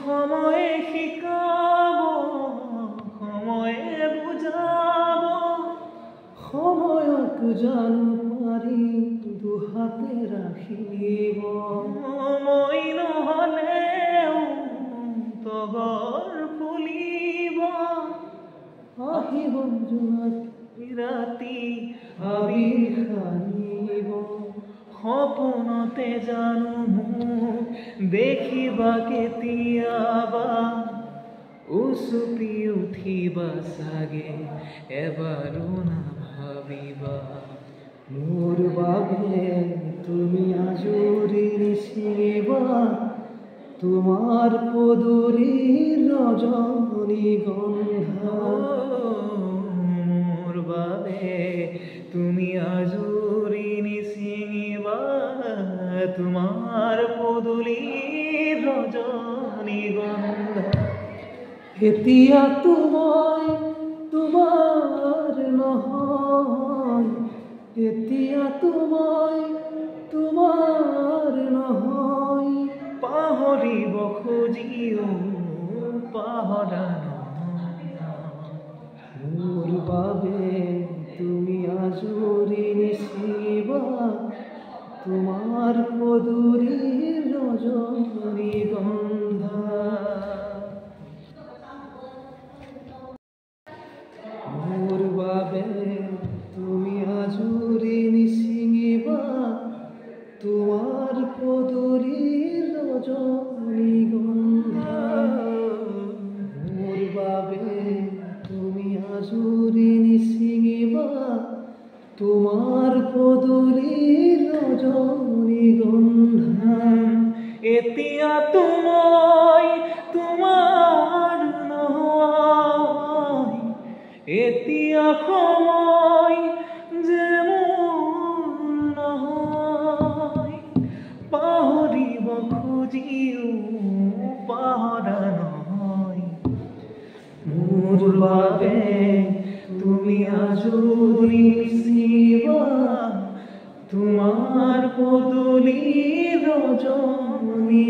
সময়ে শিকাব, সময়ে বুজাব, সময়ক জানো পাৰি দুহাতে ৰাখিব। মই নহলেও তগৰ ফুলিব, আহিব জোনাক ৰাতি আবিৰ সানিব। সপোনতে জানো মোক দেখিবা কেতিয়াবা, উচুপি উঠিবা চাগে এবাৰো নাভাবিবা। মোৰ বাবে তুমি আজৰি নিচিবা, তোমাৰ পদূলিৰ ৰজনীগন্ধা। মোৰ বাবে তুমি আজৰি নিচিঙিবা, তোমাৰ পদূলিৰ ৰজনীগন্ধা। এতিয়াতো মই তোমাৰ নহয়, এতিয়াতো মই তোমাৰ নহয়। পাহৰিব খুজিও পাহৰা নহয়। মোৰ বাবে তুমি আজৰি নিচিবা, তোমাৰ পদূলিৰ ৰজনীগন্ধা। মোৰ বাবে তুমি আজৰি নিচিঙিবা, তোমাৰ পদূলিৰ ৰজনীগন্ধা। মোৰ বাবে তুমি আজৰি নিচিঙিবা, তোমাৰ পদূলিৰ ৰজনীগন্ধা। এতিয়াতো মই তোমাৰ নহয়, এতিয়া সময় যে মোৰ নহয়। পাহৰিব খুজিও পাহৰা নহয়। মোৰ বাবে তুমি আজৰি নিচিবা, তোমাৰ পদূলিৰ ৰজনীগন্ধা।